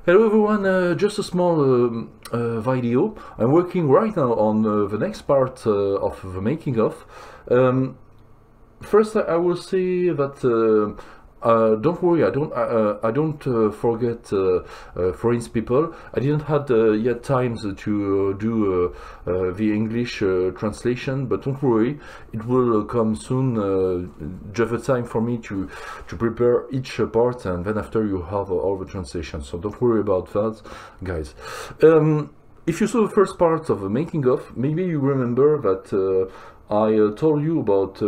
Hello everyone, just a small video. I'm working right now on the next part of the making of. First, I will say that don't worry, I don't forget foreign people. I didn't have yet times to do the English translation, but don't worry, it will come soon. Just a time for me to prepare each part, and then after you have all the translations. So don't worry about that, guys. If you saw the first part of the making of, maybe you remember that I told you about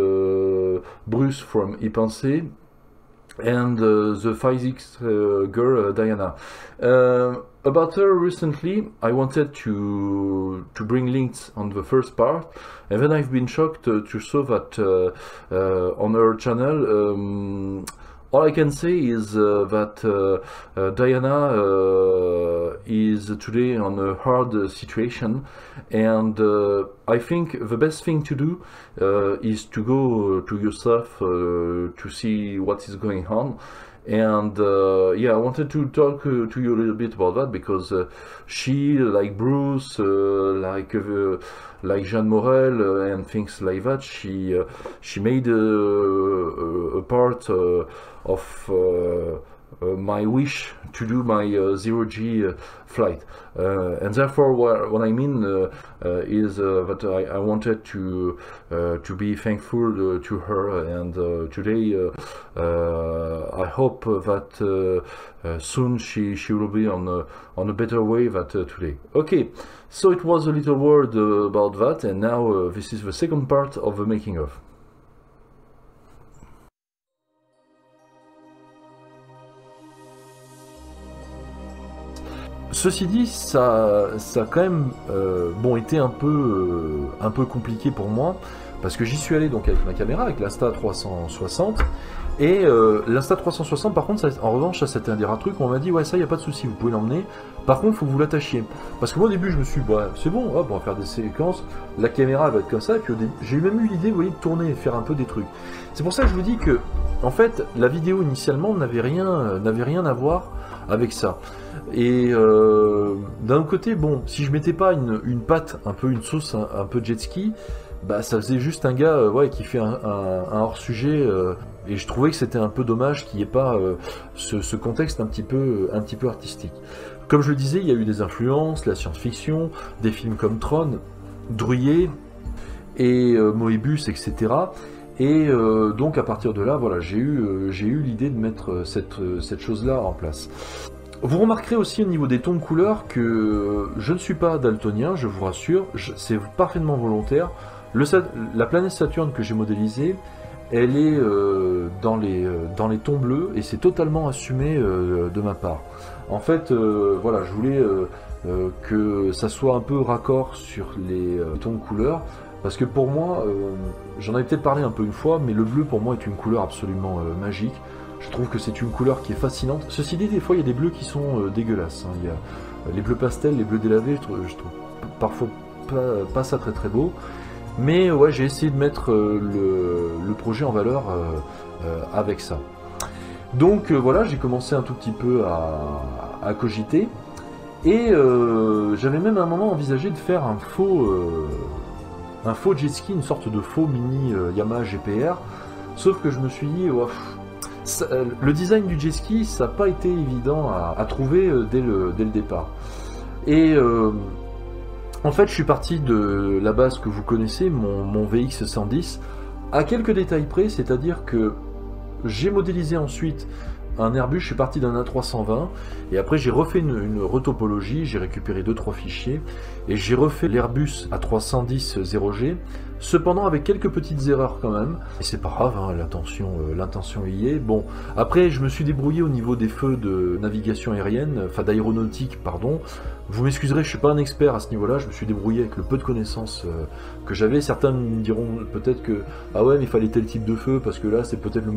Bruce from Y Penser and the physics girl Diana. About her recently, I wanted to bring links on the first part, and then I've been shocked to saw that on her channel. All I can say is that Diana is today on a hard situation, and I think the best thing to do is to go to yourself to see what is going on. And yeah, I wanted to talk to you a little bit about that, because she, like Bruce, like Jeanne Morel and things like that, she made a part of my wish to do my zero-G flight, and therefore what I mean is that I wanted to be thankful to her, and today I hope that soon she will be on a better way than today. Okay, so it was a little word about that, and now this is the second part of the making of. Ceci dit, ça a quand même bon, été un peu compliqué pour moi, parce que j'y suis allé donc avec ma caméra, avec l'Insta360, et l'Insta360 par contre, en revanche, ça c'était un des rares trucs où on m'a dit ouais, ça y a pas de souci, vous pouvez l'emmener, par contre faut que vous l'attachiez, parce que moi au début je me suis dit bah, c'est bon, hop, on va faire des séquences, la caméra va être comme ça, et puis j'ai même eu l'idée, vous voyez, de tourner et faire un peu des trucs. C'est pour ça que je vous dis que en fait la vidéo initialement n'avait rien à voir avec ça. Et d'un côté, bon, si je mettais pas une pâte, un peu une sauce, un peu jet ski, bah ça faisait juste un gars ouais, qui fait un hors-sujet, et je trouvais que c'était un peu dommage qu'il n'y ait pas ce contexte un petit peu artistique. Comme je le disais, il y a eu des influences, la science-fiction, des films comme Tron, Druyer et Moebius, etc. Et donc à partir de là, voilà, j'ai eu l'idée de mettre cette chose-là en place. Vous remarquerez aussi au niveau des tons de couleur que je ne suis pas daltonien, je vous rassure, c'est parfaitement volontaire. La planète Saturne que j'ai modélisée, elle est dans les tons bleus, et c'est totalement assumé de ma part. En fait, voilà, je voulais que ça soit un peu raccord sur les tons de couleur, parce que pour moi, j'en avais peut-être parlé un peu une fois, mais le bleu pour moi est une couleur absolument magique. Je trouve que c'est une couleur qui est fascinante. Ceci dit, des fois il y a des bleus qui sont dégueulasses, hein. Il y a les bleus pastels, les bleus délavés, je trouve parfois pas ça très beau. Mais ouais, j'ai essayé de mettre le projet en valeur avec ça. Donc voilà, j'ai commencé un tout petit peu à cogiter. Et j'avais même à un moment envisagé de faire un faux jet ski, une sorte de faux mini Yamaha GPR. Sauf que je me suis dit, oh, le design du jet ski, ça n'a pas été évident à trouver dès le départ. Et en fait, je suis parti de la base que vous connaissez, mon VX110, à quelques détails près, c'est-à-dire que j'ai modélisé ensuite un Airbus, je suis parti d'un A320, et après j'ai refait une retopologie, j'ai récupéré 2-3 fichiers, et j'ai refait l'Airbus A310 0G, cependant avec quelques petites erreurs quand même, et c'est pas grave, hein, l'intention y est. Bon, après je me suis débrouillé au niveau des feux de navigation aérienne, enfin d'aéronautique, pardon. Vous m'excuserez, je suis pas un expert à ce niveau-là, je me suis débrouillé avec le peu de connaissances que j'avais. Certains me diront peut-être que ah ouais, mais il fallait tel type de feu, parce que là c'est peut-être le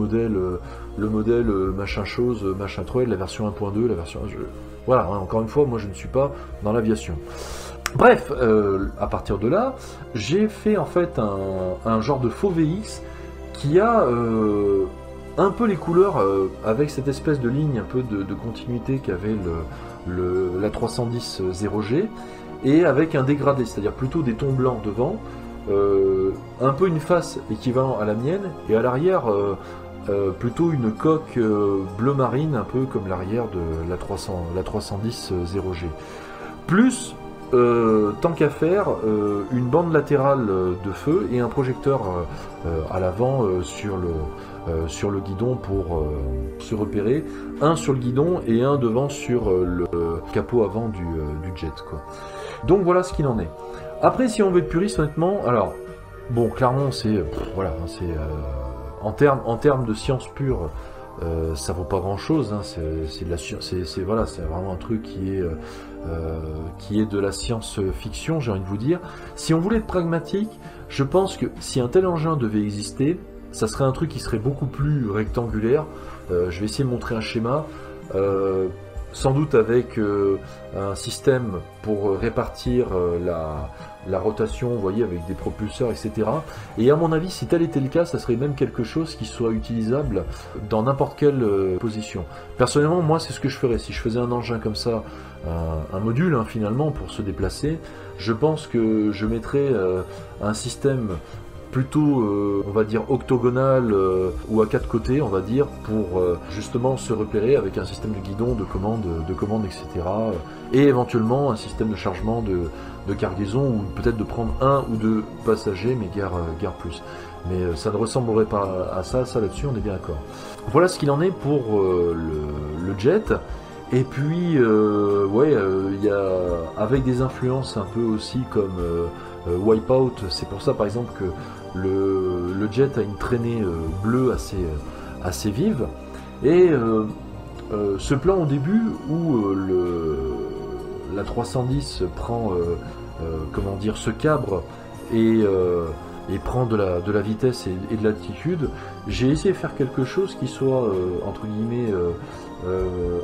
modèle machin chose, machin truc, la version 1.2, la version... Voilà, hein, encore une fois, moi je ne suis pas dans l'aviation. Bref, à partir de là, j'ai fait en fait un genre de faux VX qui a un peu les couleurs avec cette espèce de ligne un peu de continuité qu'avait la 310 0G, et avec un dégradé, c'est-à-dire plutôt des tons blancs devant, un peu une face équivalent à la mienne, et à l'arrière plutôt une coque bleu marine, un peu comme l'arrière de la 310 0G. Plus, tant qu'à faire, une bande latérale de feu et un projecteur à l'avant sur le guidon pour se repérer, un sur le guidon et un devant sur le capot avant du jet, quoi. Donc voilà ce qu'il en est. Après, si on veut être puriste, honnêtement, alors bon, clairement, c'est voilà, c'est en termes de science pure, ça vaut pas grand chose, hein, c'est de la voilà, c'est vraiment un truc qui est de la science-fiction, j'ai envie de vous dire. Si on voulait être pragmatique, je pense que si un tel engin devait exister, ça serait un truc qui serait beaucoup plus rectangulaire. Je vais essayer de montrer un schéma, sans doute avec un système pour répartir la rotation, vous voyez, avec des propulseurs, etc. Et à mon avis, si tel était le cas, ça serait même quelque chose qui soit utilisable dans n'importe quelle position. Personnellement, moi, c'est ce que je ferais. Si je faisais un engin comme ça, un module, hein, finalement, pour se déplacer, je pense que je mettrais un système plutôt, on va dire, octogonal ou à 4 côtés, on va dire, pour justement se repérer avec un système de guidon, de commande, etc. Et éventuellement un système de chargement de cargaison, ou peut-être de prendre un ou deux passagers, mais guère plus. Mais ça ne ressemblerait pas à ça là-dessus, on est bien d'accord. Voilà ce qu'il en est pour le jet. Et puis, ouais, il y a, avec des influences un peu aussi comme Wipeout, c'est pour ça par exemple que le jet a une traînée bleue assez vive. Et ce plan au début où la 310 prend, comment dire, se cabre et prend de la vitesse et de l'altitude, j'ai essayé de faire quelque chose qui soit, entre guillemets,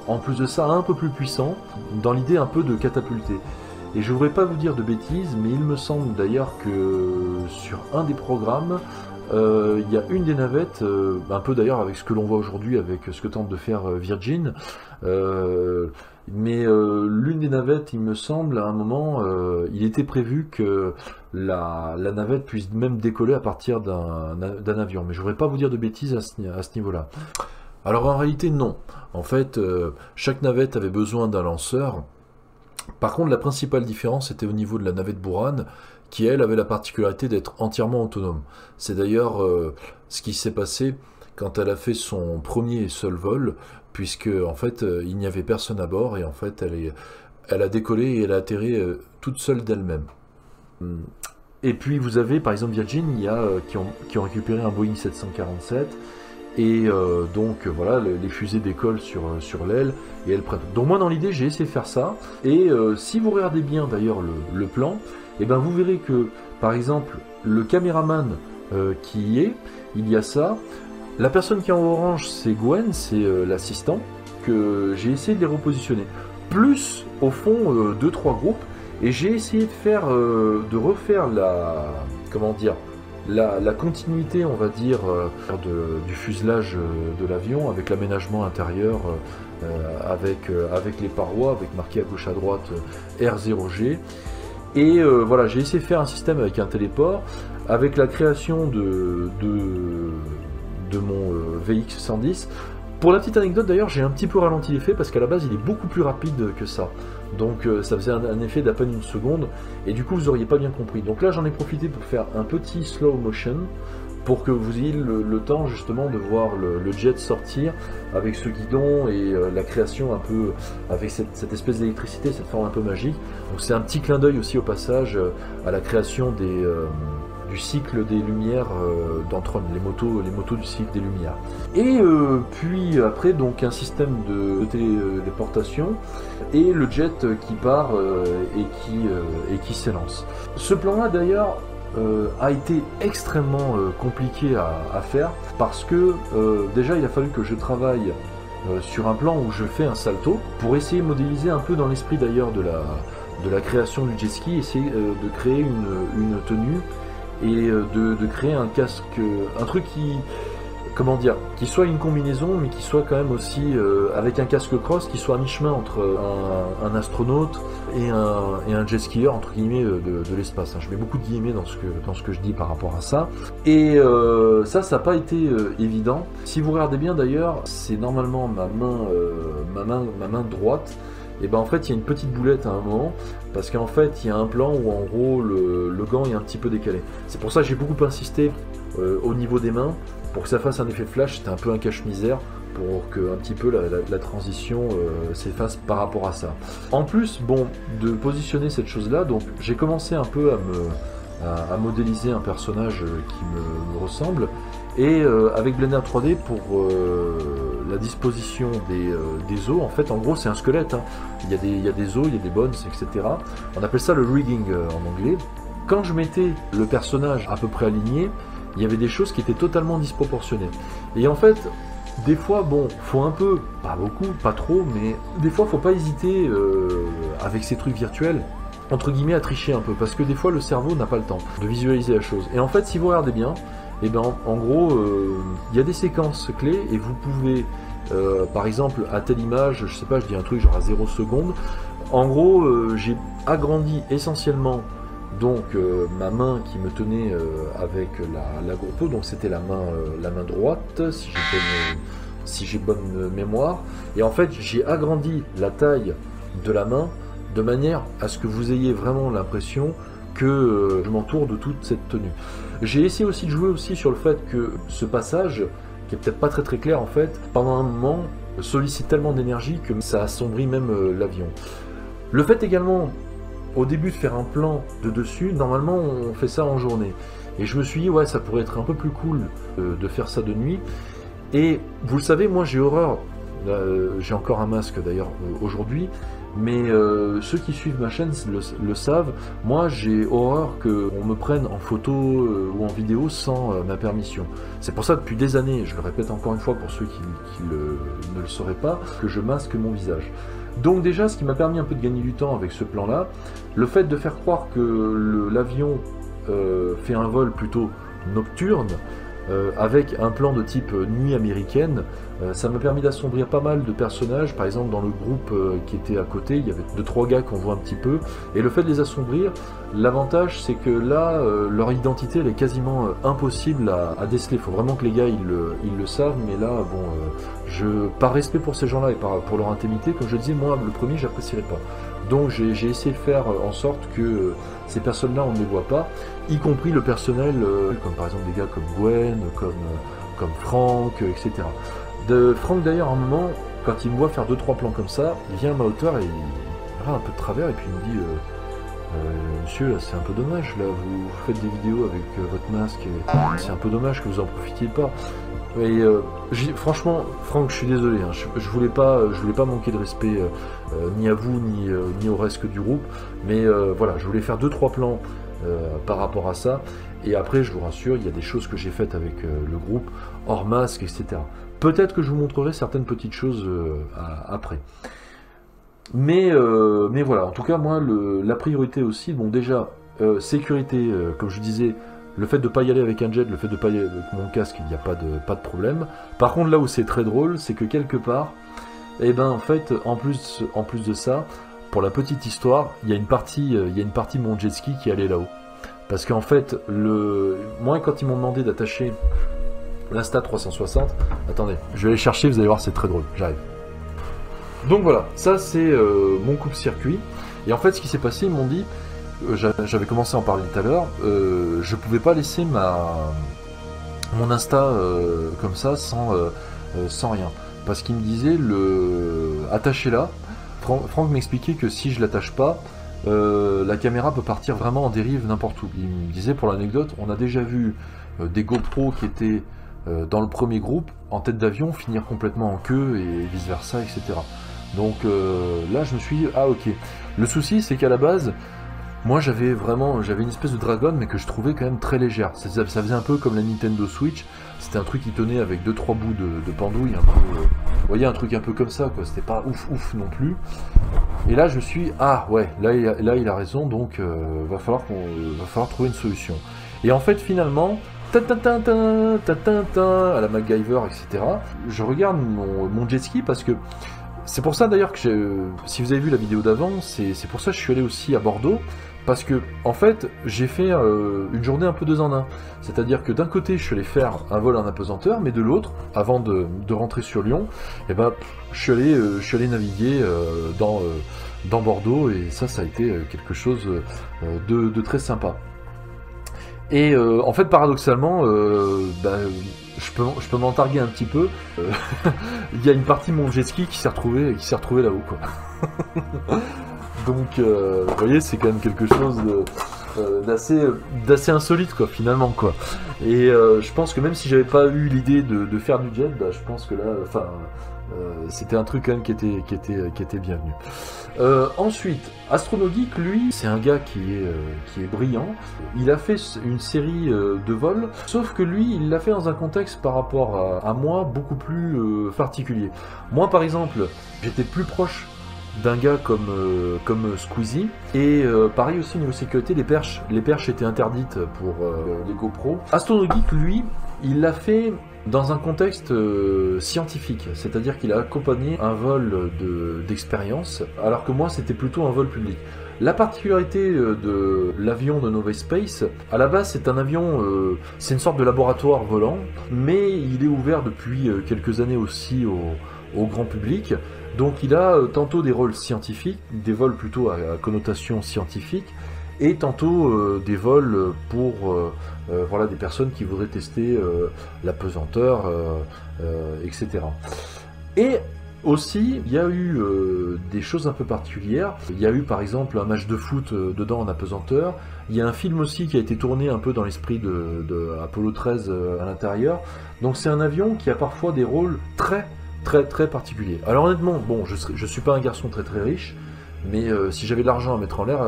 en plus de ça, un peu plus puissant, dans l'idée un peu de catapulter. Et je ne voudrais pas vous dire de bêtises, mais il me semble d'ailleurs que sur un des programmes, il y a une des navettes, un peu d'ailleurs avec ce que l'on voit aujourd'hui, avec ce que tente de faire Virgin, mais l'une des navettes, il me semble, à un moment, il était prévu que la navette puisse même décoller à partir d'un avion. Mais je ne voudrais pas vous dire de bêtises à ce niveau-là. Alors en réalité, non. En fait, chaque navette avait besoin d'un lanceur. Par contre, la principale différence était au niveau de la navette Buran, qui elle avait la particularité d'être entièrement autonome. C'est d'ailleurs ce qui s'est passé quand elle a fait son premier et seul vol, puisque en fait il n'y avait personne à bord, et en fait elle a décollé et elle a atterri toute seule d'elle-même. Et puis vous avez par exemple Virgin, il y a qui ont récupéré un Boeing 747. Et donc voilà, les fusées décollent sur l'aile et elles prennent. Donc moi dans l'idée j'ai essayé de faire ça, et si vous regardez bien d'ailleurs le plan, et ben vous verrez que par exemple le caméraman qui y est, il y a ça. La personne qui est en orange, c'est Gwen, c'est l'assistant, que j'ai essayé de les repositionner. Plus au fond 2-3 groupes, et j'ai essayé de refaire comment dire, la continuité, on va dire, du fuselage de l'avion, avec l'aménagement intérieur, avec les parois, avec marqué à gauche à droite R0G. Et voilà, j'ai essayé de faire un système avec un téléport, avec la création de mon VX110. Pour la petite anecdote d'ailleurs, j'ai un petit peu ralenti l'effet parce qu'à la base il est beaucoup plus rapide que ça. Donc ça faisait un effet d'à peine une seconde, et du coup vous auriez pas bien compris. Donc là j'en ai profité pour faire un petit slow motion pour que vous ayez le temps justement de voir le jet sortir avec ce guidon et la création un peu avec cette espèce d'électricité, cette forme un peu magique. Donc c'est un petit clin d'œil aussi au passage à la création du cycle des lumières dans Tron, les motos du cycle des lumières. Et puis après donc un système de téléportation et le jet qui part et qui s'élance. Ce plan là d'ailleurs a été extrêmement compliqué à faire parce que déjà il a fallu que je travaille sur un plan où je fais un salto pour essayer de modéliser un peu dans l'esprit d'ailleurs de la création du jet ski, essayer de créer une tenue et de créer un casque, un truc comment dire, qui soit une combinaison, mais qui soit quand même aussi avec un casque cross, qui soit à mi-chemin entre un astronaute et un jet skieur, entre guillemets, de l'espace. Je mets beaucoup de guillemets dans ce que je dis par rapport à ça. Et ça n'a pas été évident. Si vous regardez bien d'ailleurs, c'est normalement ma main droite. Et ben en fait il y a une petite boulette à un moment, parce qu'en fait il y a un plan où en gros le gant est un petit peu décalé. C'est pour ça que j'ai beaucoup insisté au niveau des mains, pour que ça fasse un effet flash. C'était un peu un cache-misère, pour que un petit peu la transition s'efface par rapport à ça. En plus, bon, de positionner cette chose-là, donc j'ai commencé un peu à modéliser un personnage qui me ressemble, et avec Blender 3D pour la disposition des os, en fait en gros c'est un squelette, hein. Il y a des os, il y a des bones, etc. On appelle ça le rigging en anglais. Quand je mettais le personnage à peu près aligné, il y avait des choses qui étaient totalement disproportionnées. Et en fait, des fois, bon, faut un peu, pas beaucoup, pas trop, mais des fois faut pas hésiter avec ces trucs virtuels, entre guillemets, à tricher un peu, parce que des fois le cerveau n'a pas le temps de visualiser la chose. Et en fait, si vous regardez bien, et ben en gros, il y a des séquences clés, et vous pouvez, par exemple, à telle image, je sais pas, je dis un truc genre à 0 secondes, en gros, j'ai agrandi essentiellement donc ma main qui me tenait avec la GoPro, donc c'était la main droite, si j'ai bonne mémoire, et en fait j'ai agrandi la taille de la main de manière à ce que vous ayez vraiment l'impression que je m'entoure de toute cette tenue. J'ai essayé aussi de jouer aussi sur le fait que ce passage, qui est peut-être pas très clair en fait, pendant un moment sollicite tellement d'énergie que ça assombrit même l'avion. Le fait également au début de faire un plan de dessus, normalement on fait ça en journée. Et je me suis dit ouais, ça pourrait être un peu plus cool de faire ça de nuit. Et vous le savez, moi j'ai horreur, j'ai encore un masque d'ailleurs aujourd'hui, mais ceux qui suivent ma chaîne le savent, moi j'ai horreur qu'on me prenne en photo ou en vidéo sans ma permission. C'est pour ça depuis des années, je le répète encore une fois pour ceux qui ne le sauraient pas, que je masque mon visage. Donc déjà, ce qui m'a permis un peu de gagner du temps avec ce plan-là, le fait de faire croire que l'avion fait un vol plutôt nocturne, avec un plan de type nuit américaine, ça m'a permis d'assombrir pas mal de personnages. Par exemple dans le groupe qui était à côté, il y avait 2-3 gars qu'on voit un petit peu, et le fait de les assombrir, l'avantage c'est que là leur identité elle est quasiment impossible à déceler. Il faut vraiment que les gars ils le savent, mais là bon, par respect pour ces gens là et pour leur intimité, comme je disais, moi le premier j'apprécierais pas. Donc j'ai essayé de faire en sorte que ces personnes-là, on ne les voit pas, y compris le personnel, comme par exemple des gars comme Gwen, comme Franck, etc. Franck d'ailleurs, à un moment, quand il me voit faire 2-3 plans comme ça, il vient à ma hauteur et il regarde un peu de travers et puis il me dit monsieur, là c'est un peu dommage, là vous faites des vidéos avec votre masque, et c'est un peu dommage que vous en profitiez pas. Et franchement, Franck, je suis désolé, hein, je voulais pas manquer de respect ni à vous ni au reste du groupe, mais voilà, je voulais faire 2-3 plans par rapport à ça, et après je vous rassure, il y a des choses que j'ai faites avec le groupe, hors masque, etc. Peut-être que je vous montrerai certaines petites choses après. Mais voilà, en tout cas moi la priorité aussi, bon déjà, sécurité, comme je disais, le fait de ne pas y aller avec un jet, le fait de ne pas y aller avec mon casque, il n'y a pas de problème. Par contre, là où c'est très drôle, c'est que quelque part, eh ben en fait, en plus de ça, pour la petite histoire, il y a une partie de mon jet ski qui allait là-haut. Parce qu'en fait, moi quand ils m'ont demandé d'attacher l'Insta360, attendez, je vais aller chercher, vous allez voir, c'est très drôle, j'arrive. Donc voilà, ça c'est mon coupe-circuit. Et en fait, ce qui s'est passé, ils m'ont dit, j'avais commencé à en parler tout à l'heure, je pouvais pas laisser mon Insta comme ça sans rien, parce qu'il me disait attachez-la. Franck m'expliquait que si je l'attache pas, la caméra peut partir vraiment en dérive n'importe où. Il me disait, pour l'anecdote, on a déjà vu des GoPro qui étaient dans le premier groupe en tête d'avion finir complètement en queue et vice versa, etc. Donc là je me suis dit ah ok. Le souci c'est qu'à la base, moi j'avais une espèce de Dragon, mais que je trouvais quand même très légère. Ça faisait un peu comme la Nintendo Switch. C'était un truc qui tenait avec 2-3 bouts de pendouille, un peu, vous voyez, un truc un peu comme ça, quoi. C'était pas ouf non plus. Et là je me suis dit, ah ouais, là il a raison, donc va falloir trouver une solution. Et en fait finalement, à la MacGyver, etc. Je regarde mon jet ski parce que c'est pour ça d'ailleurs que si vous avez vu la vidéo d'avant, c'est pour ça que je suis allé aussi à Bordeaux. Parce que, en fait, j'ai fait une journée un peu 2 en 1. C'est-à-dire que d'un côté, je suis allé faire un vol en apesanteur, mais de l'autre, avant de rentrer sur Lyon, eh ben, je suis allé naviguer dans Bordeaux, et ça a été quelque chose de très sympa. Et en fait, paradoxalement, je peux m'en targuer un petit peu. Il y a une partie de mon jet ski qui s'est retrouvée là-haut, quoi. Donc, vous voyez, c'est quand même quelque chose d'assez insolite, quoi, finalement, quoi. Et je pense que même si j'avais pas eu l'idée de faire du jet, je pense que là, enfin, c'était un truc quand même qui était bienvenu. Ensuite, Astronogeek, lui, c'est un gars qui est brillant. Il a fait une série de vols, sauf que lui, il l'a fait dans un contexte par rapport à moi beaucoup plus particulier. Moi, par exemple, j'étais plus proche d'un gars comme Squeezie, et pareil aussi au niveau sécurité, les perches étaient interdites pour les GoPro. Astronogeek, lui, il l'a fait dans un contexte scientifique, c'est-à-dire qu'il a accompagné un vol d'expérience, alors que moi c'était plutôt un vol public. La particularité de l'avion de Nova Space, à la base c'est un avion, c'est une sorte de laboratoire volant, mais il est ouvert depuis quelques années aussi au grand public. Donc il a tantôt des rôles scientifiques, des vols plutôt à connotation scientifique, et tantôt des vols pour voilà, des personnes qui voudraient tester la pesanteur, etc. Et aussi, il y a eu des choses un peu particulières. Il y a eu par exemple un match de foot dedans en apesanteur. Il y a un film aussi qui a été tourné un peu dans l'esprit de Apollo 13 à l'intérieur. Donc c'est un avion qui a parfois des rôles très particulier. Alors honnêtement, bon, je suis pas un garçon très riche, mais si j'avais de l'argent à mettre en l'air,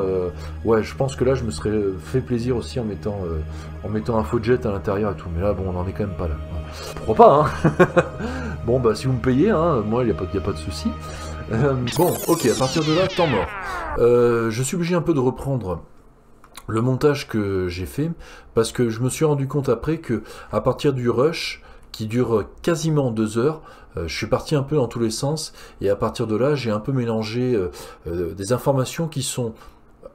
ouais, je pense que là je me serais fait plaisir aussi en mettant un faux jet à l'intérieur et tout. Mais là, bon, on n'en est quand même pas là. Pourquoi pas, hein. Bon, bah si vous me payez, hein, moi il y a pas de souci. Bon, ok, à partir de là, temps mort. Je suis obligé un peu de reprendre le montage que j'ai fait parce que je me suis rendu compte après que à partir du rush qui dure quasiment 2 heures, je suis parti un peu dans tous les sens, et à partir de là, j'ai un peu mélangé des informations qui sont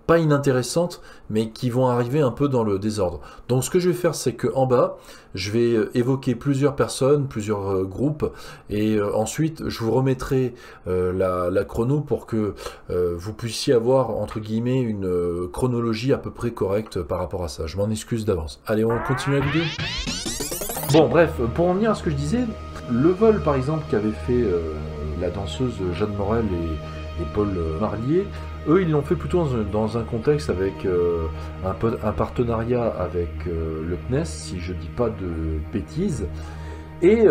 pas inintéressantes, mais qui vont arriver un peu dans le désordre. Donc ce que je vais faire, c'est que en bas, je vais évoquer plusieurs personnes, plusieurs groupes, et ensuite, je vous remettrai la chrono pour que vous puissiez avoir, entre guillemets, une chronologie à peu près correcte par rapport à ça. Je m'en excuse d'avance. Allez, on continue la vidéo. Bon, bref, pour en venir à ce que je disais, le vol par exemple qu'avait fait la danseuse Jeanne Morel et Paul Marlier, eux ils l'ont fait plutôt dans un contexte avec un partenariat avec le CNES, si je dis pas de bêtises, et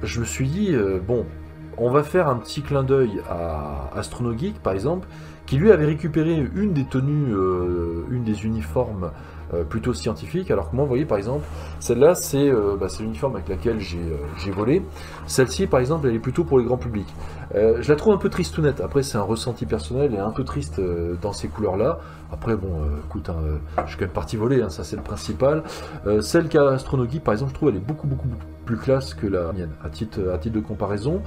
je me suis dit, bon, on va faire un petit clin d'œil à Astronogeek par exemple, qui lui avait récupéré une des tenues, une des uniformes plutôt scientifique, alors que moi, vous voyez, par exemple, celle-là, c'est l'uniforme avec laquelle j'ai volé. Celle-ci, par exemple, elle est plutôt pour les grands publics. Je la trouve un peu tristounette. Après, c'est un ressenti personnel et un peu triste dans ces couleurs-là. Après, bon, écoute, hein, je suis quand même parti voler, hein, ça c'est le principal. Celle qu'a Astronogeek, par exemple, je trouve elle est beaucoup plus classe que la mienne, à titre de comparaison.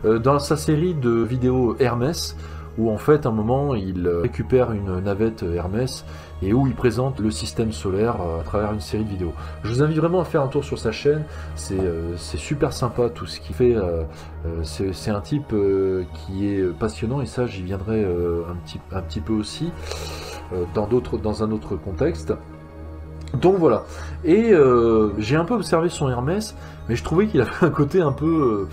Dans sa série de vidéos Hermès, où en fait, à un moment, il récupère une navette Hermès et où il présente le système solaire à travers une série de vidéos. Je vous invite vraiment à faire un tour sur sa chaîne, c'est super sympa tout ce qu'il fait, c'est un type qui est passionnant, et ça j'y viendrai un petit peu aussi dans un autre contexte. Donc voilà, et j'ai un peu observé son Hermès, mais je trouvais qu'il avait un côté un peu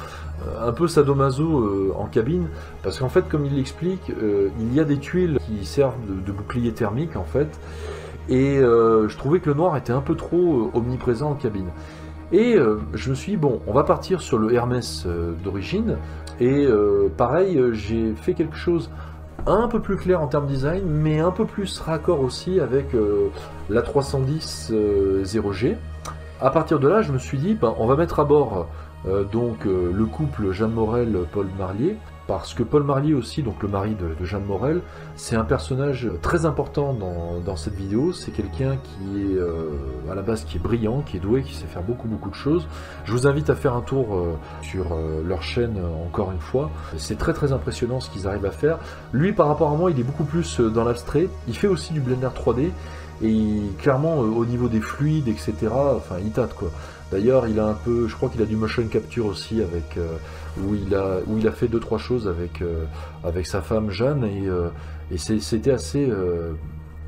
sadomaso en cabine, parce qu'en fait, comme il l'explique, il y a des tuiles qui servent de bouclier thermique en fait, et je trouvais que le noir était un peu trop omniprésent en cabine. Et je me suis dit, bon, on va partir sur le Hermès d'origine, et pareil, j'ai fait quelque chose un peu plus clair en termes design, mais un peu plus raccord aussi avec la 310 0G. À partir de là, je me suis dit, ben, on va mettre à bord donc le couple Jeanne Morel-Paul Marlier, parce que Paul Marlier aussi, donc le mari de Jeanne Morel, c'est un personnage très important dans cette vidéo. C'est quelqu'un qui est à la base qui est brillant, qui est doué, qui sait faire beaucoup de choses. Je vous invite à faire un tour sur leur chaîne encore une fois. C'est très impressionnant ce qu'ils arrivent à faire. Lui, par rapport à moi, il est beaucoup plus dans l'abstrait. Il fait aussi du Blender 3D. Et clairement, au niveau des fluides, etc., enfin, il tâte, quoi. D'ailleurs, il a un peu, je crois qu'il a du motion capture aussi, avec où il a fait 2-3 choses avec sa femme Jeanne, et c'était assez...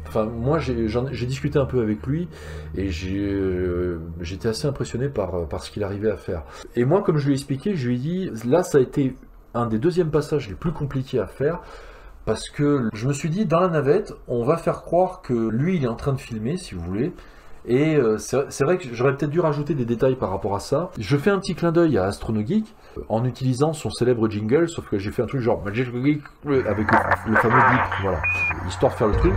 Enfin, moi, j'ai discuté un peu avec lui, et j'étais assez impressionné par ce qu'il arrivait à faire. Et moi, comme je lui ai expliqué, je lui ai dit, là, ça a été un des deuxièmes passages les plus compliqués à faire, parce que je me suis dit, dans la navette, on va faire croire que lui, il est en train de filmer, si vous voulez. Et c'est vrai que j'aurais peut-être dû rajouter des détails par rapport à ça. Je fais un petit clin d'œil à AstronoGeek en utilisant son célèbre jingle, sauf que j'ai fait un truc genre Magic Geek avec le fameux bip, voilà, histoire de faire le truc.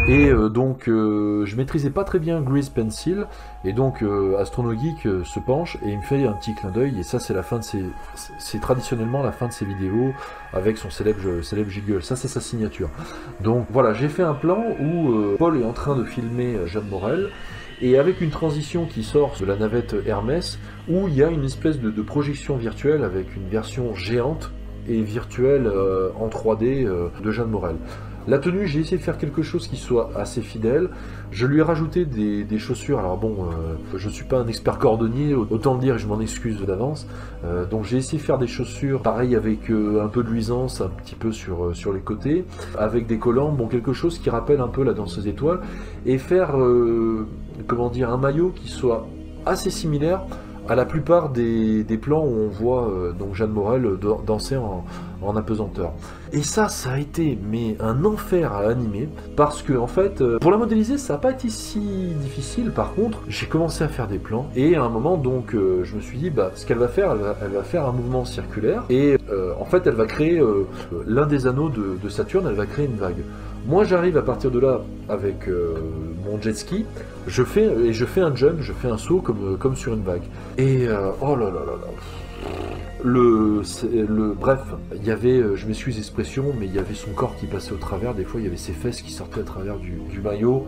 Et donc je maîtrisais pas très bien Grease Pencil, et donc AstronoGeek se penche et il me fait un petit clin d'œil, et ça c'est la fin de c'est traditionnellement la fin de ses vidéos avec son célèbre jingle. Ça c'est sa signature. Donc voilà, j'ai fait un plan où Paul est en train de filmer Jeanne Morel, et avec une transition qui sort de la navette Hermès, où il y a une espèce de projection virtuelle avec une version géante et virtuelle en 3D de Jeanne Morel. La tenue, j'ai essayé de faire quelque chose qui soit assez fidèle. Je lui ai rajouté des chaussures. Alors bon, je ne suis pas un expert cordonnier, autant le dire, et je m'en excuse d'avance. Donc j'ai essayé de faire des chaussures, pareil, avec un peu de luisance, un petit peu sur les côtés, avec des collants, bon, quelque chose qui rappelle un peu la danseuse étoile, et faire, comment dire, un maillot qui soit assez similaire à la plupart des plans où on voit donc Jeanne Morel danser en apesanteur. Et ça a été mais un enfer à animer, parce que en fait, pour la modéliser, ça n'a pas été si difficile. Par contre, j'ai commencé à faire des plans, et à un moment, donc, je me suis dit, bah, ce qu'elle va faire, elle va faire un mouvement circulaire, et en fait, elle va créer l'un des anneaux de Saturne, elle va créer une vague. Moi, j'arrive à partir de là avec mon jet ski, je fais un jump, je fais un saut comme sur une vague. Et oh là là là là. Bref, il y avait, je m'excuse l'expression, mais il y avait son corps qui passait au travers. Des fois, il y avait ses fesses qui sortaient à travers du maillot.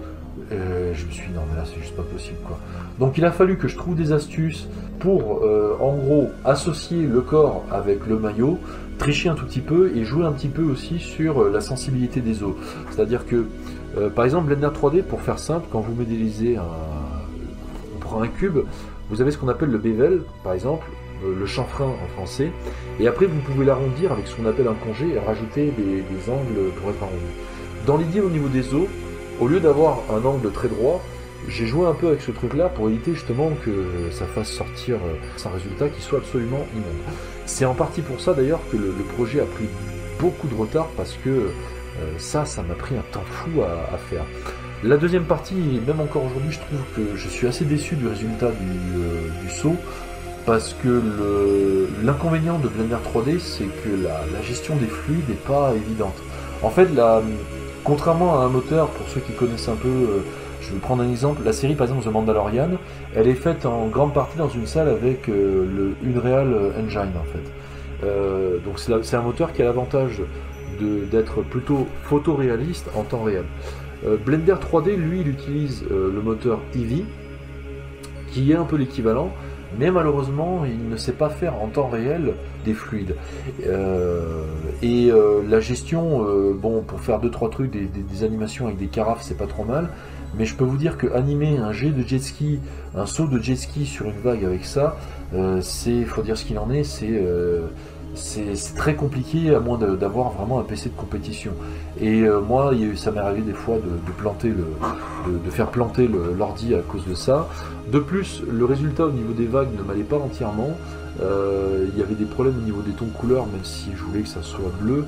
Je me suis dit, non, mais là, c'est juste pas possible, quoi. Donc, il a fallu que je trouve des astuces pour, en gros, associer le corps avec le maillot, tricher un tout petit peu et jouer un petit peu aussi sur la sensibilité des os. C'est-à-dire que, par exemple, Blender 3D, pour faire simple, quand vous modélisez on prend un cube, vous avez ce qu'on appelle le bevel, par exemple, le chanfrein en français, et après vous pouvez l'arrondir avec ce qu'on appelle un congé et rajouter des angles pour être arrondi. Dans l'idée au niveau des os, au lieu d'avoir un angle très droit, j'ai joué un peu avec ce truc là pour éviter justement que ça fasse sortir un résultat qui soit absolument immonde. C'est en partie pour ça d'ailleurs que le projet a pris beaucoup de retard, parce que ça m'a pris un temps fou à faire. La deuxième partie, même encore aujourd'hui, je trouve que je suis assez déçu du résultat du saut, parce que l'inconvénient de Blender 3D, c'est que la gestion des fluides n'est pas évidente. En fait, contrairement à un moteur, pour ceux qui connaissent un peu, je vais prendre un exemple, la série par exemple The Mandalorian, elle est faite en grande partie dans une salle avec Unreal Engine en fait. Donc c'est un moteur qui a l'avantage d'être plutôt photoréaliste en temps réel. Blender 3D, lui, il utilise le moteur Eevee, qui est un peu l'équivalent, mais malheureusement, il ne sait pas faire en temps réel des fluides. La gestion, bon, pour faire 2-3 trucs, des animations avec des carafes, c'est pas trop mal, mais je peux vous dire que animer un jet de jet ski, un saut de jet ski sur une vague avec ça, faut dire ce qu'il en est, c'est très compliqué, à moins d'avoir vraiment un PC de compétition. Et moi, ça m'est arrivé des fois de faire planter l'ordi à cause de ça. De plus, le résultat au niveau des vagues ne m'allait pas entièrement. Il y avait des problèmes au niveau des tons de couleur, même si je voulais que ça soit bleu.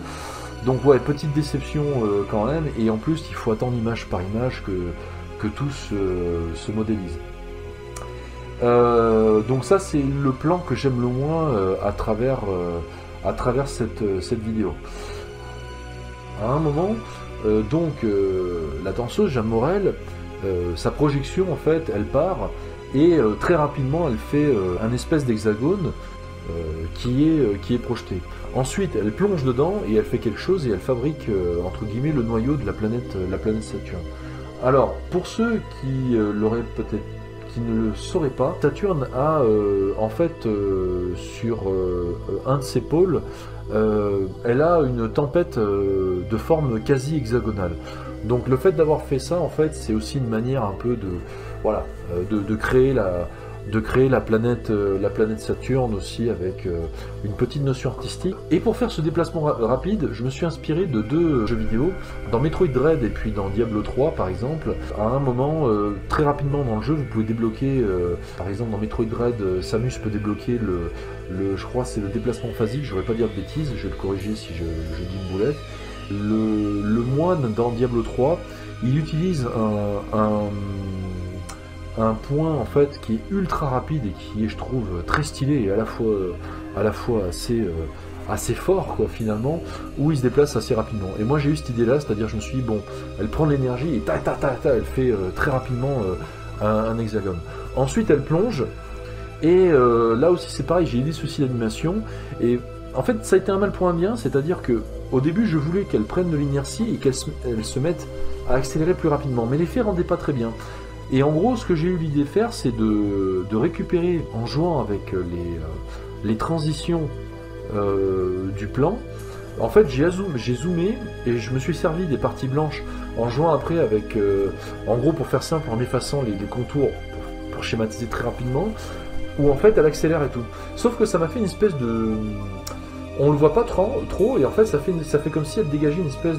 Donc ouais, petite déception quand même. Et en plus, il faut attendre image par image que tout se modélise. Donc ça, c'est le plan que j'aime le moins à travers cette vidéo. À un moment, la danseuse Jeanne Morel, sa projection en fait, elle part et très rapidement elle fait un espèce d'hexagone qui est projeté. Ensuite, elle plonge dedans et elle fait quelque chose et elle fabrique, entre guillemets, le noyau de la planète Saturne. Alors, pour ceux qui l'auraient peut-être, qui ne le sauraient pas, Saturne a en fait sur un de ses pôles, elle a une tempête de forme quasi hexagonale. Donc le fait d'avoir fait ça, en fait, c'est aussi une manière un peu de, voilà, de créer la planète Saturne aussi avec une petite notion artistique. Et pour faire ce déplacement rapide, je me suis inspiré de 2 jeux vidéo, dans Metroid Dread et puis dans Diablo 3 par exemple. À un moment, très rapidement dans le jeu, vous pouvez débloquer, par exemple dans Metroid Dread, Samus peut débloquer je crois c'est le déplacement phasique, je ne vais pas dire de bêtises, je vais le corriger si je dis une boulette. Le moine dans Diablo 3, il utilise un point en fait qui est ultra rapide et qui est, je trouve, très stylé et à la fois assez fort quoi finalement, où il se déplace assez rapidement. Et moi j'ai eu cette idée là, c'est-à-dire je me suis dit bon, elle prend de l'énergie et elle fait très rapidement un hexagone. Ensuite elle plonge et là aussi c'est pareil, j'ai eu des soucis d'animation et en fait ça a été un mal pour un bien, c'est-à-dire que au début je voulais qu'elle prenne de l'inertie et qu'elle se mette à accélérer plus rapidement, mais l'effet rendait pas très bien. Et en gros, ce que j'ai eu l'idée de faire, c'est de récupérer, en jouant avec les transitions du plan, en fait, j'ai zoomé et je me suis servi des parties blanches en jouant après avec, en gros, pour faire simple, en effaçant les contours pour schématiser très rapidement, où en fait, elle accélère et tout. Sauf que ça m'a fait une espèce de... On le voit pas trop et en fait, ça fait comme si elle dégageait une espèce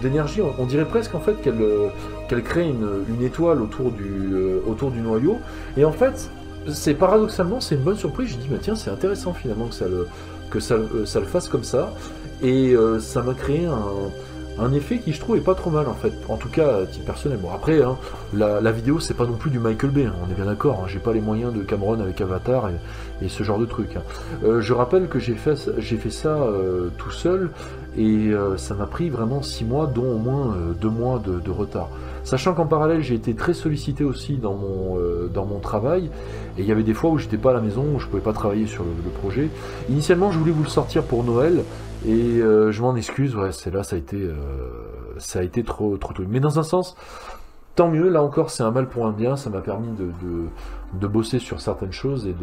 d'énergie, on dirait presque en fait qu'elle crée une étoile autour du noyau, et en fait paradoxalement c'est une bonne surprise. Je dis bah tiens, c'est intéressant finalement que ça le fasse comme ça, et ça m'a créé un effet qui je trouve est pas trop mal en fait, en tout cas à titre personnel. Bon après hein, la vidéo c'est pas non plus du Michael Bay, hein, on est bien d'accord, hein, j'ai pas les moyens de Cameron avec Avatar et ce genre de truc, hein. Je rappelle que j'ai fait ça tout seul et ça m'a pris vraiment 6 mois, dont au moins 2 mois de retard. Sachant qu'en parallèle j'ai été très sollicité aussi dans mon travail, et il y avait des fois où j'étais pas à la maison, où je pouvais pas travailler sur le projet. Initialement je voulais vous le sortir pour Noël, et je m'en excuse, ouais, ça a été trop tôt. Mais dans un sens, tant mieux, là encore c'est un mal pour un bien, ça m'a permis de bosser sur certaines choses et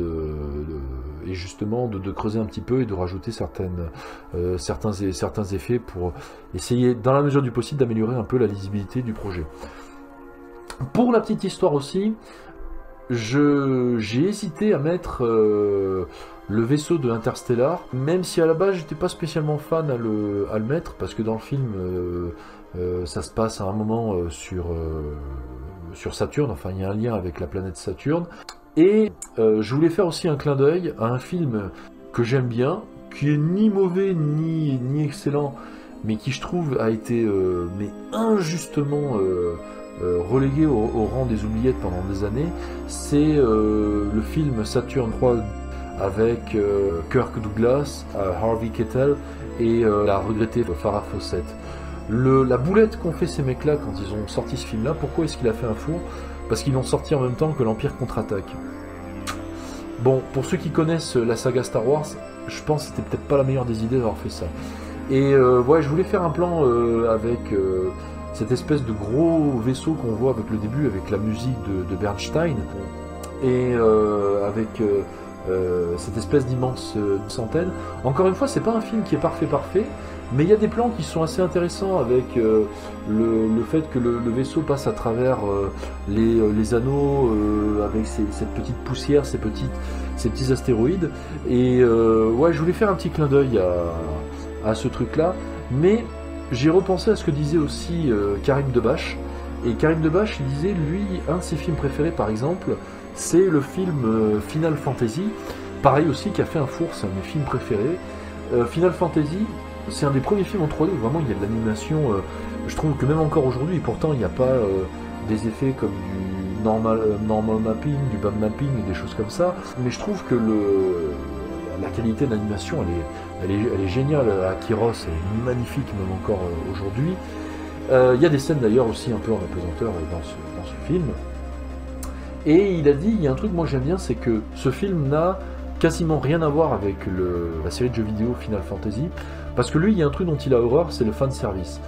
justement de creuser un petit peu et de rajouter certains effets pour essayer, dans la mesure du possible, d'améliorer un peu la lisibilité du projet. Pour la petite histoire aussi, j'ai hésité à mettre le vaisseau de Interstellar, même si à la base j'étais pas spécialement fan à le mettre, parce que dans le film ça se passe à un moment sur Saturne, enfin il y a un lien avec la planète Saturne, et je voulais faire aussi un clin d'œil à un film que j'aime bien, qui est ni mauvais ni excellent, mais qui je trouve a été mais injustement relégué au rang des oubliettes pendant des années. C'est le film Saturne 3 avec Kirk Douglas, Harvey Keitel et la regrettée Farrah Fawcett. La boulette qu'ont fait ces mecs là quand ils ont sorti ce film là, pourquoi est-ce qu'il a fait un four? Parce qu'ils l'ont sorti en même temps que l'Empire contre-attaque. Bon, pour ceux qui connaissent la saga Star Wars, je pense que c'était peut-être pas la meilleure des idées d'avoir fait ça. Et ouais, je voulais faire un plan avec cette espèce de gros vaisseau qu'on voit avec le début, avec la musique de Bernstein, et avec cette espèce d'immense centaine. Encore une fois, c'est pas un film qui est parfait, mais il y a des plans qui sont assez intéressants avec le fait que le vaisseau passe à travers les anneaux, avec cette petite poussière, ces petits astéroïdes. Et ouais, je voulais faire un petit clin d'œil à ce truc-là, mais j'ai repensé à ce que disait aussi Karim Debache. Et Karim Debache, il disait, lui, un de ses films préférés, par exemple, c'est le film Final Fantasy. Pareil aussi, qui a fait un four, c'est un de mes films préférés. Final Fantasy, c'est un des premiers films en 3D où vraiment il y a de l'animation. Je trouve que même encore aujourd'hui, et pourtant il n'y a pas des effets comme du normal mapping, du bump mapping, des choses comme ça. Mais je trouve que la qualité de l'animation, elle est géniale. Akyros est magnifique même encore aujourd'hui. Il y a des scènes d'ailleurs aussi un peu en apesanteur dans ce film. Et il a dit, il y a un truc moi j'aime bien, c'est que ce film n'a quasiment rien à voir avec la série de jeux vidéo Final Fantasy, parce que lui, il y a un truc dont il a horreur, c'est le fanservice.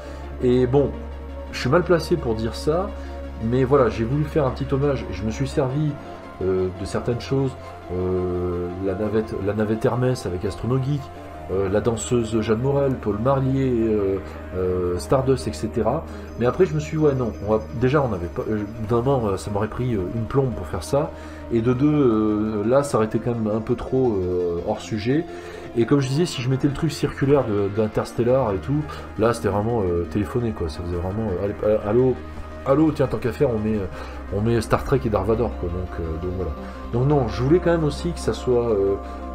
Et bon, je suis mal placé pour dire ça, mais voilà, j'ai voulu faire un petit hommage, je me suis servi de certaines choses, la navette Hermès avec Astrono Geek, la danseuse Jeanne Morel, Paul Marlier, Stardust, etc. Mais après je me suis dit, ouais non, déjà on avait pas, d'un moment ça m'aurait pris une plombe pour faire ça, et de deux, là ça aurait été quand même un peu trop hors sujet. Et comme je disais, si je mettais le truc circulaire d'Interstellar et tout, là c'était vraiment téléphoné quoi, ça faisait vraiment allô, tiens, tant qu'à faire, on met Star Trek et Dark Vador, quoi. Donc voilà. Donc non, je voulais quand même aussi que ça soit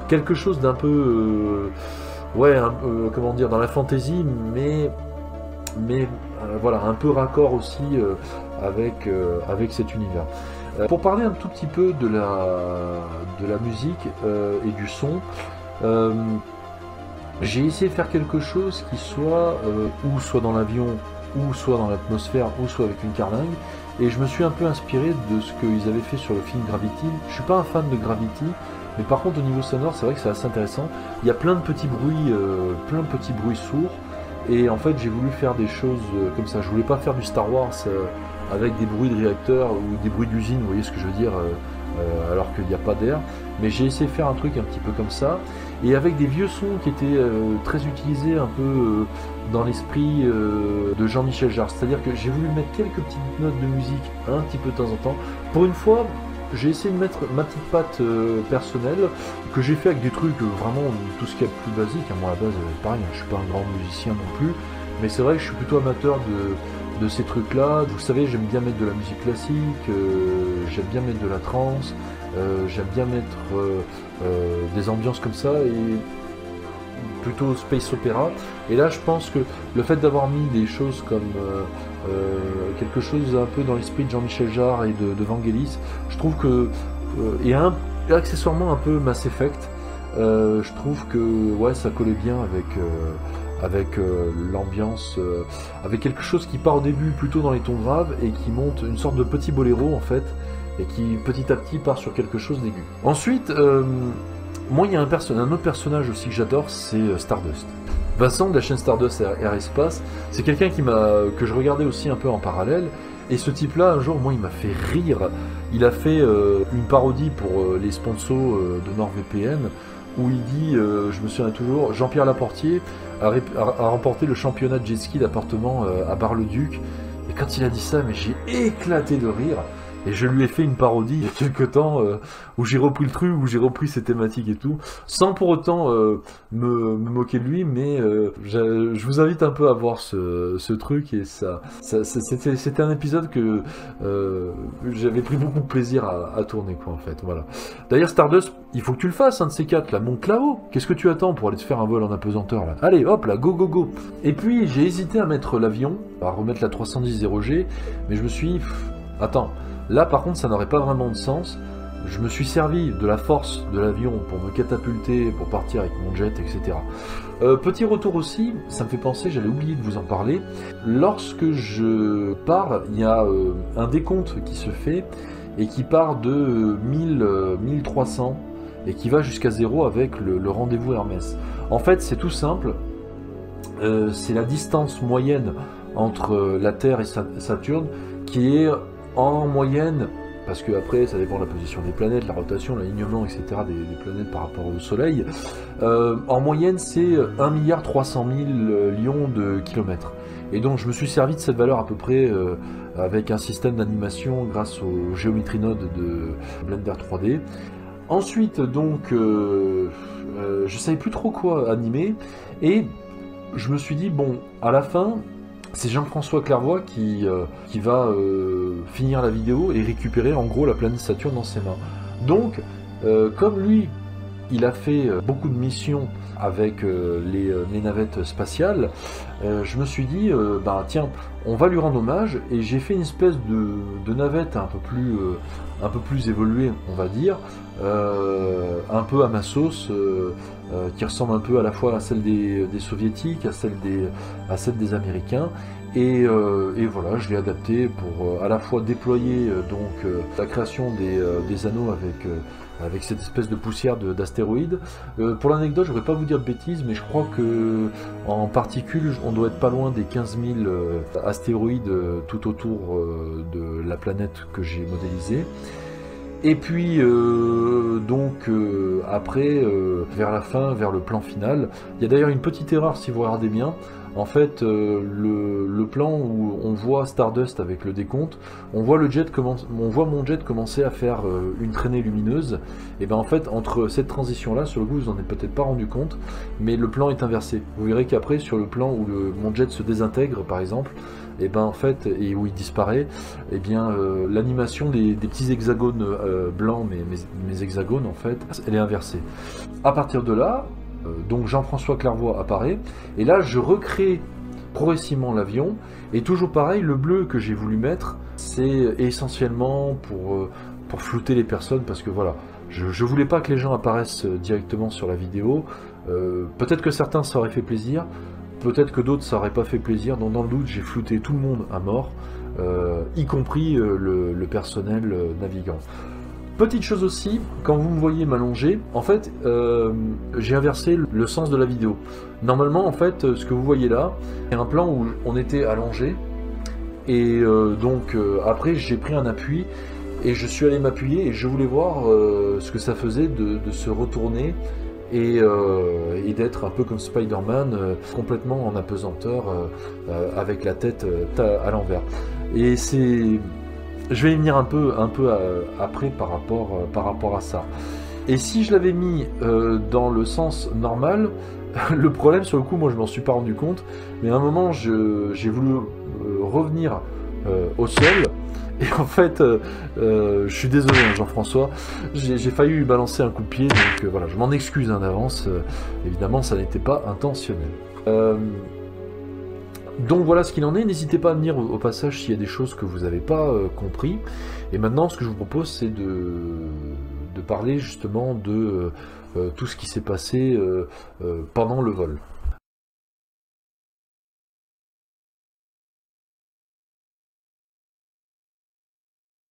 quelque chose d'un peu, comment dire, dans la fantasy, mais voilà, un peu raccord aussi avec cet univers. Pour parler un tout petit peu de la musique et du son, j'ai essayé de faire quelque chose qui soit ou soit dans l'avion, ou soit dans l'atmosphère, ou soit avec une carlingue, et je me suis un peu inspiré de ce qu'ils avaient fait sur le film Gravity. Je suis pas un fan de Gravity, mais par contre au niveau sonore, c'est vrai que c'est assez intéressant. Il y a plein de petits bruits sourds, et en fait j'ai voulu faire des choses comme ça. Je voulais pas faire du Star Wars avec des bruits de réacteurs ou des bruits d'usine, vous voyez ce que je veux dire, alors qu'il n'y a pas d'air, mais j'ai essayé de faire un truc un petit peu comme ça, et avec des vieux sons qui étaient très utilisés un peu dans l'esprit de Jean-Michel Jarre. C'est-à-dire que j'ai voulu mettre quelques petites notes de musique un petit peu de temps en temps. Pour une fois, j'ai essayé de mettre ma petite patte personnelle, que j'ai fait avec des trucs vraiment tout ce qu'il y a de plus basique. Moi à la base, pareil, je suis pas un grand musicien non plus, mais c'est vrai que je suis plutôt amateur de ces trucs-là. Vous savez, j'aime bien mettre de la musique classique, j'aime bien mettre de la trance, j'aime bien mettre des ambiances comme ça, et plutôt space opéra. Et là, je pense que le fait d'avoir mis des choses comme quelque chose un peu dans l'esprit de Jean-Michel Jarre et de Vangelis, je trouve que et accessoirement un peu Mass Effect, je trouve que ouais, ça collait bien avec l'ambiance, avec quelque chose qui part au début plutôt dans les tons graves et qui monte une sorte de petit boléro en fait, et qui petit à petit part sur quelque chose d'aigu. Ensuite, moi il y a un autre personnage aussi que j'adore, c'est Stardust. Vincent de la chaîne Stardust Air Espace, c'est quelqu'un que je regardais aussi un peu en parallèle, et ce type-là, un jour, moi il m'a fait rire. Il a fait une parodie pour les sponsors de NordVPN, où il dit, je me souviens toujours, Jean-Pierre Laportier a remporté le championnat de jet ski d'appartement à Bar-le-Duc. Et quand il a dit ça, mais j'ai éclaté de rire. Et je lui ai fait une parodie il y a quelques temps où j'ai repris le truc, où j'ai repris ses thématiques et tout, sans pour autant me moquer de lui, mais je vous invite un peu à voir ce truc, et c'était un épisode que j'avais pris beaucoup de plaisir à tourner, quoi, en fait, voilà. D'ailleurs, Stardust, il faut que tu le fasses, un de ces quatre, là, monte là-haut. Qu'est-ce que tu attends pour aller te faire un vol en apesanteur, là? Allez, hop, là, go, go, go. Et puis, j'ai hésité à mettre l'avion, à remettre la 310 0G, mais je me suis dit, attends, là par contre ça n'aurait pas vraiment de sens. Je me suis servi de la force de l'avion pour me catapulter, pour partir avec mon jet, etc. Petit retour aussi, ça me fait penser, j'allais oublier de vous en parler. Lorsque je pars, il y a un décompte qui se fait et qui part de 1300 et qui va jusqu'à 0 avec le rendez-vous Hermès. En fait c'est tout simple, c'est la distance moyenne entre la Terre et Saturne qui est en moyenne, parce que après ça dépend de la position des planètes, la rotation, l'alignement, etc. des planètes par rapport au Soleil, en moyenne c'est 1 300 000 lions de kilomètres. Et donc je me suis servi de cette valeur à peu près avec un système d'animation grâce au Geometry Node de Blender 3D. Ensuite donc je savais plus trop quoi animer, et je me suis dit bon, à la fin c'est Jean-François Clairvoy qui va finir la vidéo et récupérer en gros la planète Saturne dans ses mains. Donc, comme lui, il a fait beaucoup de missions avec les navettes spatiales, je me suis dit, bah tiens, on va lui rendre hommage, et j'ai fait une espèce de navette un peu plus évoluée, on va dire, un peu à ma sauce, qui ressemble un peu à la fois à celle des soviétiques, à celle des américains, et voilà, je l'ai adapté pour à la fois déployer donc la création des anneaux avec cette espèce de poussière d'astéroïdes. Pour l'anecdote, je ne voudrais pas vous dire de bêtises, mais je crois que en particules, on doit être pas loin des 15 000 astéroïdes tout autour de la planète que j'ai modélisée. Et puis après, vers la fin, vers le plan final, il y a d'ailleurs une petite erreur si vous regardez bien. En fait, le plan où on voit Stardust avec le décompte, on voit mon jet commencer à faire une traînée lumineuse. Et bien en fait, entre cette transition-là, sur le coup, vous en êtes peut-être pas rendu compte, mais le plan est inversé. Vous verrez qu'après, sur le plan où mon jet se désintègre, par exemple, et ben en fait, et où il disparaît, et bien l'animation des petits hexagones blancs, mes hexagones en fait, elle est inversée. À partir de là, donc Jean-François Clairvoy apparaît, et là je recrée progressivement l'avion, et toujours pareil, le bleu que j'ai voulu mettre, c'est essentiellement pour flouter les personnes, parce que voilà, je voulais pas que les gens apparaissent directement sur la vidéo. Peut-être que certains ça aurait fait plaisir, peut-être que d'autres ça aurait pas fait plaisir, donc dans le doute j'ai flouté tout le monde à mort, y compris le personnel navigant. Petite chose aussi, quand vous me voyez m'allonger, en fait j'ai inversé le sens de la vidéo. Normalement en fait ce que vous voyez là, c'est un plan où on était allongé, et après j'ai pris un appui et je suis allé m'appuyer et je voulais voir ce que ça faisait de se retourner et d'être un peu comme Spider-Man, complètement en apesanteur, avec la tête à l'envers. Et c'est... Je vais y venir un peu après par rapport à ça. Et si je l'avais mis dans le sens normal, le problème sur le coup, moi je m'en suis pas rendu compte, mais à un moment j'ai voulu revenir au sol. Et en fait, je suis désolé Jean-François, j'ai failli lui balancer un coup de pied, donc voilà, je m'en excuse d'avance, évidemment ça n'était pas intentionnel. Donc voilà ce qu'il en est, n'hésitez pas à venir au passage s'il y a des choses que vous n'avez pas compris. Et maintenant ce que je vous propose c'est de parler justement de tout ce qui s'est passé pendant le vol.